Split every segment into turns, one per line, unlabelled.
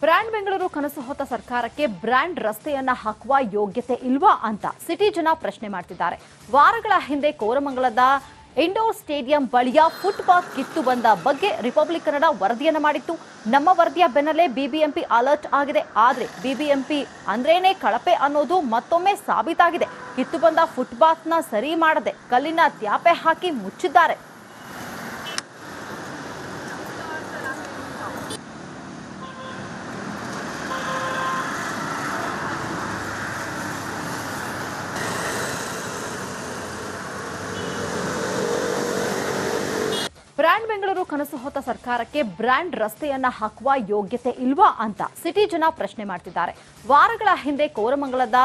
Brand Bengaluru ಕನಸು ಹೊತ್ತ ಸರ್ಕಾರಕ್ಕೆ ಬ್ರ್ಯಾಂಡ್ ರಸ್ತೆಯನ್ನ ಹಾಕುವ ಯೋಗ್ಯತೆ ಇಲ್ವಾ ಅಂತ ಸಿಟಿ ಜನ ಪ್ರಶ್ನೆ ಮಾಡ್ತಿದ್ದಾರೆ. ವಾರಗಳ ಹಿಂದೆ ಕೋರಮಂಗಲದ ಇಂಡೋರ್ ಸ್ಟೇಡಿಯಂ ಬಳಿಯ ಫುಟ್ಪಾತ್ ಕಿತ್ತು ಬಂದ ಬಗ್ಗೆ ರಿಪಬ್ಲಿಕ್ ಕನ್ನಡ ವರದಿಯನ್ನು ಮಾಡಿತ್ತು. ನಮ್ಮ ವರದಿಯ ಬೆನ್ನಲ್ಲೇ ಬಿಬಿಎಂಪಿ ಅಲರ್ಟ್ ಆಗಿದೆ. ಆದರೆ ಬಿಬಿಎಂಪಿ ಅಂದ್ರೇನೆ ಕಳಪೆ ಅನ್ನೋದು ಮತ್ತೊಮ್ಮೆ ಸಾಬೀತಾಗಿದೆ. ಕಿತ್ತು ಬಂದ ಫುಟ್ಪಾತ್ನ ಸರಿ ಮಾಡದೆ ಕಲ್ಲಿನ ತ್ಯಾಪೆ ಹಾಕಿ ಮುಚ್ಚಿದ್ದಾರೆ. ಬ್ರ್ಯಾಂಡ್ ಬೆಂಗಳೂರು ಕನಸು ಹೊತ್ತ ಸರ್ಕಾರಕ್ಕೆ ಬ್ರ್ಯಾಂಡ್ ರಸ್ತೆಯನ್ನ ಹಾಕುವ ಯೋಗ್ಯತೆ ಇಲ್ವಾ ಅಂತ ಸಿಟಿ ಜನ ಪ್ರಶ್ನೆ ಮಾಡ್ತಿದ್ದಾರೆ. ವಾರಗಳ ಹಿಂದೆ ಕೋರಮಂಗಲದ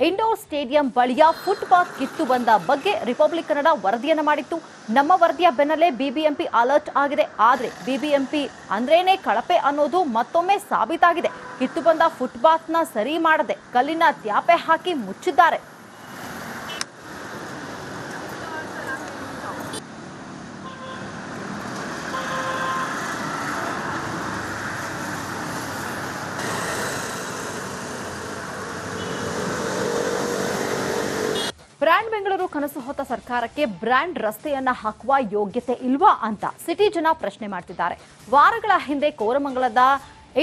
ಇಂಡೋರ್ ಸ್ಟೇಡಿಯಂ ಬಳಿಯ ಫುಟ್ಪಾತ್ ಕಿತ್ತು ಬಂದ ಬಗ್ಗೆ ರಿಪಬ್ಲಿಕ್ ಕನ್ನಡ ವರದಿಯನ್ನು ಮಾಡಿತ್ತು. ನಮ್ಮ ವರದಿಯ ಬೆನ್ನಲ್ಲೇ ಬಿಬಿಎಂಪಿ ಅಲರ್ಟ್ ಆಗಿದೆ. ಆದರೆ ಬಿಬಿಎಂಪಿ ಅಂದ್ರೇನೆ ಕಳಪೆ ಅನ್ನೋದು ಮತ್ತೊಮ್ಮೆ ಸಾಬೀತಾಗಿದೆ. ಕಿತ್ತು ಬಂದ ಫುಟ್ಪಾತ್ನ ಸರಿ ಮಾಡದೆ ಕಲ್ಲಿನ ತ್ಯಾಪೆ ಹಾಕಿ ಮುಚ್ಚಿದ್ದಾರೆ. ಬ್ರ್ಯಾಂಡ್ ಬೆಂಗಳೂರು ಕನಸು ಹೊತ್ತ ಸರ್ಕಾರಕ್ಕೆ ಬ್ರ್ಯಾಂಡ್ ರಸ್ತೆಯನ್ನ ಹಾಕುವ ಯೋಗ್ಯತೆ ಇಲ್ವಾ ಅಂತ ಸಿಟಿ ಜನ ಪ್ರಶ್ನೆ ಮಾಡ್ತಿದ್ದಾರೆ. ವಾರಗಳ ಹಿಂದೆ ಕೋರಮಂಗಲದ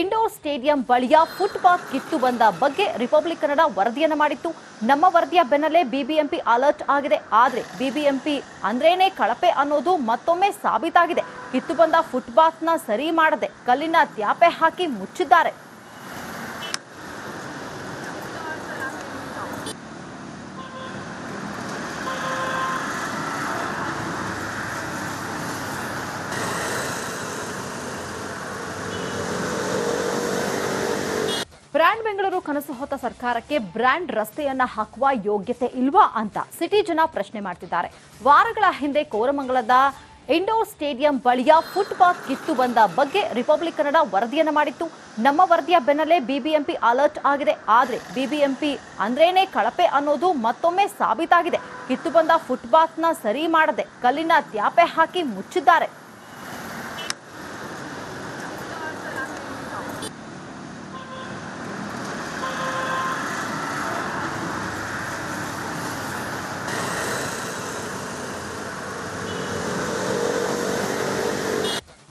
ಇಂಡೋರ್ ಸ್ಟೇಡಿಯಂ ಬಳಿಯ ಫುಟ್ಪಾತ್ ಕಿತ್ತು ಬಂದ ಬಗ್ಗೆ ರಿಪಬ್ಲಿಕ್ ಕನ್ನಡ ವರದಿಯನ್ನು ಮಾಡಿತ್ತು. ನಮ್ಮ ವರದಿಯ ಬೆನ್ನಲ್ಲೇ ಬಿಬಿಎಂಪಿ ಅಲರ್ಟ್ ಆಗಿದೆ. ಆದರೆ ಬಿಬಿಎಂಪಿ ಅಂದ್ರೇನೆ ಕಳಪೆ ಅನ್ನೋದು ಮತ್ತೊಮ್ಮೆ ಸಾಬೀತಾಗಿದೆ. ಕಿತ್ತು ಬಂದ ಫುಟ್ಪಾತ್ನ ಸರಿ ಮಾಡದೆ ಕಲ್ಲಿನ ತ್ಯಾಪೆ ಹಾಕಿ ಮುಚ್ಚಿದ್ದಾರೆ. ಬ್ರ್ಯಾಂಡ್ ಬೆಂಗಳೂರು ಕನಸು ಹೊತ್ತ ಸರ್ಕಾರಕ್ಕೆ ಬ್ರ್ಯಾಂಡ್ ರಸ್ತೆಯನ್ನ ಹಾಕುವ ಯೋಗ್ಯತೆ ಇಲ್ವಾ ಅಂತ ಸಿಟಿ ಜನ ಪ್ರಶ್ನೆ ಮಾಡ್ತಿದ್ದಾರೆ. ವಾರಗಳ ಹಿಂದೆ ಕೋರಮಂಗಲದ ಇಂಡೋರ್ ಸ್ಟೇಡಿಯಂ ಬಳಿಯ ಫುಟ್ಪಾತ್ ಕಿತ್ತು ಬಂದ ಬಗ್ಗೆ ರಿಪಬ್ಲಿಕ್ ಕನ್ನಡ ವರದಿಯನ್ನು ಮಾಡಿತ್ತು. ನಮ್ಮ ವರದಿಯ ಬೆನ್ನಲ್ಲೇ ಬಿಬಿಎಂಪಿ ಅಲರ್ಟ್ ಆಗಿದೆ. ಆದರೆ ಬಿಬಿಎಂಪಿ ಅಂದ್ರೇನೆ ಕಳಪೆ ಅನ್ನೋದು ಮತ್ತೊಮ್ಮೆ ಸಾಬೀತಾಗಿದೆ. ಕಿತ್ತು ಬಂದ ಫುಟ್ಪಾತ್ನ ಸರಿ ಮಾಡದೆ ಕಲ್ಲಿನ ತ್ಯಾಪೆ ಹಾಕಿ ಮುಚ್ಚಿದ್ದಾರೆ.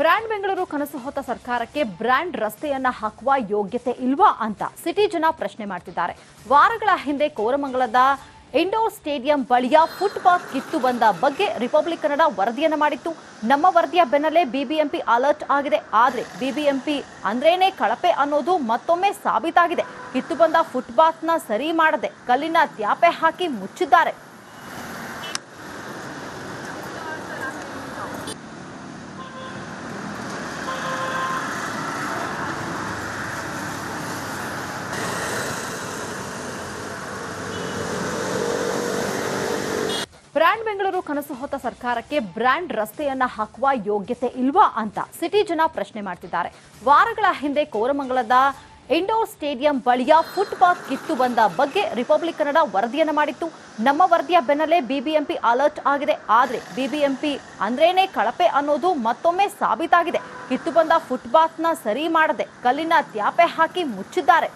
ಬ್ರ್ಯಾಂಡ್ ಬೆಂಗಳೂರು ಕನಸು ಹೊತ್ತ ಸರ್ಕಾರಕ್ಕೆ ಬ್ರ್ಯಾಂಡ್ ರಸ್ತೆಯನ್ನ ಹಾಕುವ ಯೋಗ್ಯತೆ ಇಲ್ವಾ ಅಂತ ಸಿಟಿ ಜನ ಪ್ರಶ್ನೆ ಮಾಡ್ತಿದ್ದಾರೆ. ವಾರಗಳ ಹಿಂದೆ ಕೋರಮಂಗಲದ ಇಂಡೋರ್ ಸ್ಟೇಡಿಯಂ ಬಳಿಯ ಫುಟ್ಪಾತ್ ಕಿತ್ತು ಬಂದ ಬಗ್ಗೆ ರಿಪಬ್ಲಿಕ್ ಕನ್ನಡ ವರದಿಯನ್ನು ಮಾಡಿತ್ತು. ನಮ್ಮ ವರದಿಯ ಬೆನ್ನಲ್ಲೇ ಬಿಬಿಎಂಪಿ ಅಲರ್ಟ್ ಆಗಿದೆ. ಆದರೆ ಬಿಬಿಎಂಪಿ ಅಂದ್ರೇನೆ ಕಳಪೆ ಅನ್ನೋದು ಮತ್ತೊಮ್ಮೆ ಸಾಬೀತಾಗಿದೆ. ಕಿತ್ತು ಬಂದ ಫುಟ್ಪಾತ್ನ ಸರಿ ಮಾಡದೆ ಕಲ್ಲಿನ ತ್ಯಾಪೆ ಹಾಕಿ ಮುಚ್ಚಿದ್ದಾರೆ. ಬ್ರ್ಯಾಂಡ್ ಬೆಂಗಳೂರು ಕನಸು ಹೊತ್ತ ಸರ್ಕಾರಕ್ಕೆ ಬ್ರ್ಯಾಂಡ್ ರಸ್ತೆಯನ್ನ ಹಾಕುವ ಯೋಗ್ಯತೆ ಇಲ್ವಾ ಅಂತ ಸಿಟಿ ಜನ ಪ್ರಶ್ನೆ ಮಾಡ್ತಿದ್ದಾರೆ. ವಾರಗಳ ಹಿಂದೆ ಕೋರಮಂಗಲದ ಇಂಡೋರ್ ಸ್ಟೇಡಿಯಂ ಬಳಿಯ ಫುಟ್ಪಾತ್ ಕಿತ್ತು ಬಂದ ಬಗ್ಗೆ ರಿಪಬ್ಲಿಕ್ ಕನ್ನಡ ವರದಿಯನ್ನು ಮಾಡಿತ್ತು. ನಮ್ಮ ವರದಿಯ ಬೆನ್ನಲ್ಲೇ ಬಿಬಿಎಂಪಿ ಅಲರ್ಟ್ ಆಗಿದೆ. ಆದರೆ ಬಿಬಿಎಂಪಿ ಅಂದ್ರೇನೆ ಕಳಪೆ ಅನ್ನೋದು ಮತ್ತೊಮ್ಮೆ ಸಾಬೀತಾಗಿದೆ. ಕಿತ್ತು ಬಂದ ಫುಟ್ಪಾತ್ನ ಸರಿ ಮಾಡದೆ ಕಲ್ಲಿನ ತ್ಯಾಪೆ ಹಾಕಿ ಮುಚ್ಚಿದ್ದಾರೆ.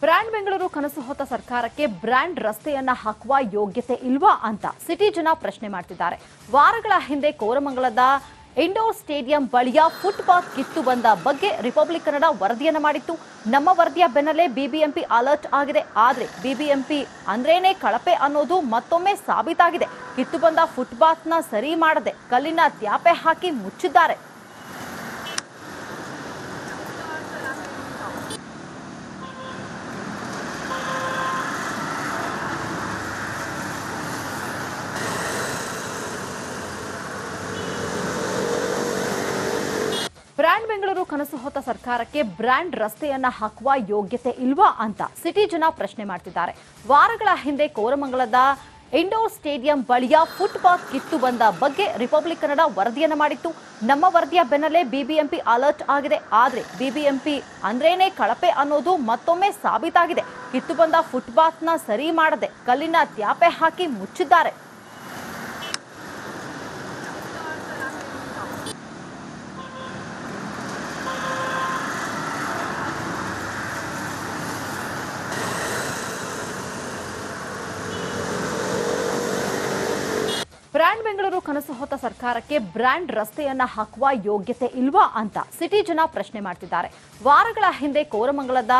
ಬ್ರ್ಯಾಂಡ್ ಬೆಂಗಳೂರು ಕನಸು ಹೊತ್ತ ಸರ್ಕಾರಕ್ಕೆ ಬ್ರ್ಯಾಂಡ್ ರಸ್ತೆಯನ್ನ ಹಾಕುವ ಯೋಗ್ಯತೆ ಇಲ್ವಾ ಅಂತ ಸಿಟಿ ಜನ ಪ್ರಶ್ನೆ ಮಾಡ್ತಿದ್ದಾರೆ. ವಾರಗಳ ಹಿಂದೆ ಕೋರಮಂಗಲದ ಇಂಡೋರ್ ಸ್ಟೇಡಿಯಂ ಬಳಿಯ ಫುಟ್ಪಾತ್ ಕಿತ್ತು ಬಂದ ಬಗ್ಗೆ ರಿಪಬ್ಲಿಕ್ ಕನ್ನಡ ವರದಿಯನ್ನು ಮಾಡಿತ್ತು. ನಮ್ಮ ವರದಿಯ ಬೆನ್ನಲ್ಲೇ ಬಿಬಿಎಂಪಿ ಅಲರ್ಟ್ ಆಗಿದೆ. ಆದರೆ ಬಿಬಿಎಂಪಿ ಅಂದ್ರೇನೆ ಕಳಪೆ ಅನ್ನೋದು ಮತ್ತೊಮ್ಮೆ ಸಾಬೀತಾಗಿದೆ. ಕಿತ್ತು ಬಂದ ಫುಟ್ಪಾತ್ನ ಸರಿ ಮಾಡದೆ ಕಲ್ಲಿನ ತ್ಯಾಪೆ ಹಾಕಿ ಮುಚ್ಚಿದ್ದಾರೆ. ಬ್ರ್ಯಾಂಡ್ ಬೆಂಗಳೂರು ಕನಸು ಹೊತ್ತ ಸರ್ಕಾರಕ್ಕೆ ಬ್ರ್ಯಾಂಡ್ ರಸ್ತೆಯನ್ನ ಹಾಕುವ ಯೋಗ್ಯತೆ ಇಲ್ವಾ ಅಂತ ಸಿಟಿ ಜನ ಪ್ರಶ್ನೆ ಮಾಡ್ತಿದ್ದಾರೆ. ವಾರಗಳ ಹಿಂದೆ ಕೋರಮಂಗಲದ ಇಂಡೋರ್ ಸ್ಟೇಡಿಯಂ ಬಳಿಯ ಫುಟ್ಪಾತ್ ಕಿತ್ತು ಬಂದ ಬಗ್ಗೆ ರಿಪಬ್ಲಿಕ್ ಕನ್ನಡ ವರದಿಯನ್ನು ಮಾಡಿತ್ತು. ನಮ್ಮ ವರದಿಯ ಬೆನ್ನಲ್ಲೇ ಬಿಬಿಎಂಪಿ ಅಲರ್ಟ್ ಆಗಿದೆ. ಆದರೆ ಬಿಬಿಎಂಪಿ ಅಂದ್ರೇನೆ ಕಳಪೆ ಅನ್ನೋದು ಮತ್ತೊಮ್ಮೆ ಸಾಬೀತಾಗಿದೆ. ಕಿತ್ತು ಬಂದ ಫುಟ್ಪಾತ್ನ ಸರಿ ಮಾಡದೆ ಕಲ್ಲಿನ ತ್ಯಾಪೆ ಹಾಕಿ ಮುಚ್ಚಿದ್ದಾರೆ. ಬ್ರ್ಯಾಂಡ್ ಬೆಂಗಳೂರು ಕನಸು ಹೊತ್ತ ಸರ್ಕಾರಕ್ಕೆ ಬ್ರ್ಯಾಂಡ್ ರಸ್ತೆಯನ್ನ ಹಾಕುವ ಯೋಗ್ಯತೆ ಇಲ್ವಾ ಅಂತ ಸಿಟಿ ಜನ ಪ್ರಶ್ನೆ ಮಾಡ್ತಿದ್ದಾರೆ. ವಾರಗಳ ಹಿಂದೆ ಕೋರಮಂಗಲದ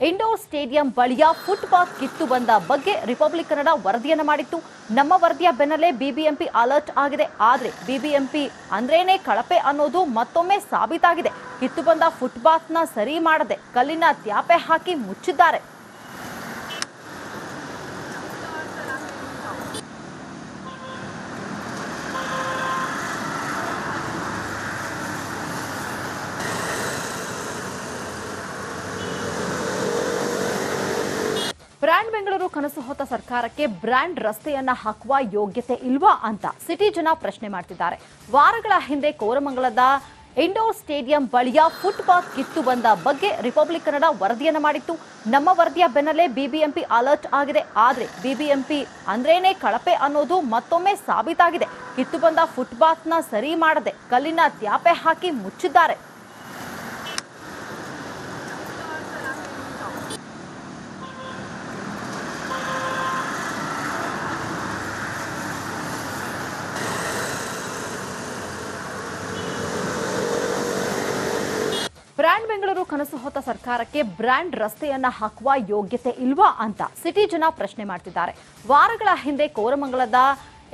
ಇಂಡೋರ್ ಸ್ಟೇಡಿಯಂ ಬಳಿಯ ಫುಟ್ಪಾತ್ ಕಿತ್ತು ಬಂದ ಬಗ್ಗೆ ರಿಪಬ್ಲಿಕ್ ಕನ್ನಡ ವರದಿಯನ್ನು ಮಾಡಿತ್ತು. ನಮ್ಮ ವರದಿಯ ಬೆನ್ನಲ್ಲೇ ಬಿಬಿಎಂಪಿ ಅಲರ್ಟ್ ಆಗಿದೆ. ಆದರೆ ಬಿಬಿಎಂಪಿ ಅಂದ್ರೇನೆ ಕಳಪೆ ಅನ್ನೋದು ಮತ್ತೊಮ್ಮೆ ಸಾಬೀತಾಗಿದೆ. ಕಿತ್ತು ಬಂದ ಫುಟ್ಪಾತ್ನ ಸರಿ ಮಾಡದೆ ಕಲ್ಲಿನ ತ್ಯಾಪೆ ಹಾಕಿ ಮುಚ್ಚಿದ್ದಾರೆ. ಬ್ರ್ಯಾಂಡ್ ಬೆಂಗಳೂರು ಕನಸು ಹೊತ್ತ ಸರ್ಕಾರಕ್ಕೆ ಬ್ರ್ಯಾಂಡ್ ರಸ್ತೆಯನ್ನ ಹಾಕುವ ಯೋಗ್ಯತೆ ಇಲ್ವಾ ಅಂತ ಸಿಟಿ ಜನ ಪ್ರಶ್ನೆ ಮಾಡ್ತಿದ್ದಾರೆ. ವಾರಗಳ ಹಿಂದೆ ಕೋರಮಂಗಲದ ಇಂಡೋರ್ ಸ್ಟೇಡಿಯಂ ಬಳಿಯ ಫುಟ್ಪಾತ್ ಕಿತ್ತು ಬಂದ ಬಗ್ಗೆ ರಿಪಬ್ಲಿಕ್ ಕನ್ನಡ ವರದಿಯನ್ನು ಮಾಡಿತ್ತು. ನಮ್ಮ ವರದಿಯ ಬೆನ್ನಲ್ಲೇ ಬಿಬಿಎಂಪಿ ಅಲರ್ಟ್ ಆಗಿದೆ. ಆದರೆ ಬಿಬಿಎಂಪಿ ಅಂದ್ರೇನೆ ಕಳಪೆ ಅನ್ನೋದು ಮತ್ತೊಮ್ಮೆ ಸಾಬೀತಾಗಿದೆ. ಕಿತ್ತು ಬಂದ ಫುಟ್ಪಾತ್ನ ಸರಿ ಮಾಡದೆ ಕಲ್ಲಿನ ತ್ಯಾಪೆ ಹಾಕಿ ಮುಚ್ಚಿದ್ದಾರೆ. ಬ್ರ್ಯಾಂಡ್ ಬೆಂಗಳೂರು ಕನಸು ಹೊತ್ತ ಸರ್ಕಾರಕ್ಕೆ ಬ್ರ್ಯಾಂಡ್ ರಸ್ತೆಯನ್ನ ಹಾಕುವ ಯೋಗ್ಯತೆ ಇಲ್ವಾ ಅಂತ ಸಿಟಿ ಜನ ಪ್ರಶ್ನೆ ಮಾಡ್ತಿದ್ದಾರೆ. ವಾರಗಳ ಹಿಂದೆ ಕೋರಮಂಗಲದ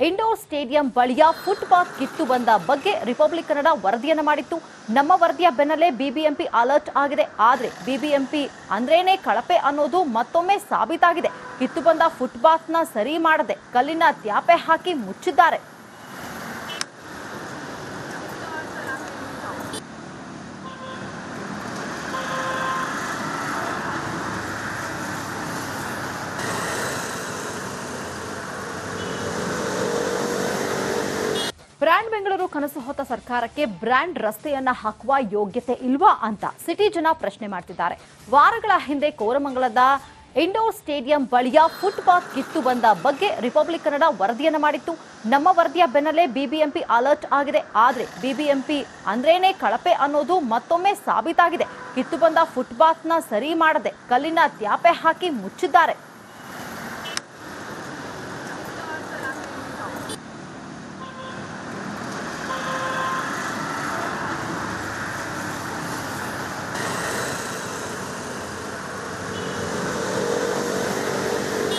ಇಂಡೋರ್ ಸ್ಟೇಡಿಯಂ ಬಳಿಯ ಫುಟ್ಪಾತ್ ಕಿತ್ತು ಬಂದ ಬಗ್ಗೆ ರಿಪಬ್ಲಿಕ್ ಕನ್ನಡ ವರದಿಯನ್ನು ಮಾಡಿತ್ತು. ನಮ್ಮ ವರದಿಯ ಬೆನ್ನಲ್ಲೇ ಬಿಬಿಎಂಪಿ ಅಲರ್ಟ್ ಆಗಿದೆ. ಆದರೆ ಬಿಬಿಎಂಪಿ ಅಂದ್ರೇನೆ ಕಳಪೆ ಅನ್ನೋದು ಮತ್ತೊಮ್ಮೆ ಸಾಬೀತಾಗಿದೆ. ಕಿತ್ತು ಬಂದ ಫುಟ್ಪಾತ್ನ ಸರಿ ಮಾಡದೆ ಕಲ್ಲಿನ ತ್ಯಾಪೆ ಹಾಕಿ ಮುಚ್ಚಿದ್ದಾರೆ. ಬ್ರ್ಯಾಂಡ್ ಬೆಂಗಳೂರು ಕನಸು ಹೊತ್ತ ಸರ್ಕಾರಕ್ಕೆ ಬ್ರ್ಯಾಂಡ್ ರಸ್ತೆಯನ್ನ ಹಾಕುವ ಯೋಗ್ಯತೆ ಇಲ್ವಾ ಅಂತ ಸಿಟಿ ಜನ ಪ್ರಶ್ನೆ ಮಾಡ್ತಿದ್ದಾರೆ. ವಾರಗಳ ಹಿಂದೆ ಕೋರಮಂಗಲದ ಇಂಡೋರ್ ಸ್ಟೇಡಿಯಂ ಬಳಿಯ ಫುಟ್ಪಾತ್ ಕಿತ್ತು ಬಂದ ಬಗ್ಗೆ ರಿಪಬ್ಲಿಕ್ ಕನ್ನಡ ವರದಿಯನ್ನು ಮಾಡಿತ್ತು. ನಮ್ಮ ವರದಿಯ ಬೆನ್ನಲ್ಲೇ ಬಿಬಿಎಂಪಿ ಅಲರ್ಟ್ ಆಗಿದೆ. ಆದರೆ ಬಿಬಿಎಂಪಿ ಅಂದ್ರೇನೆ ಕಳಪೆ ಅನ್ನೋದು ಮತ್ತೊಮ್ಮೆ ಸಾಬೀತಾಗಿದೆ. ಕಿತ್ತು ಬಂದ ಫುಟ್ಪಾತ್ನ ಸರಿ ಮಾಡದೆ ಕಲ್ಲಿನ ತ್ಯಾಪೆ ಹಾಕಿ ಮುಚ್ಚಿದ್ದಾರೆ.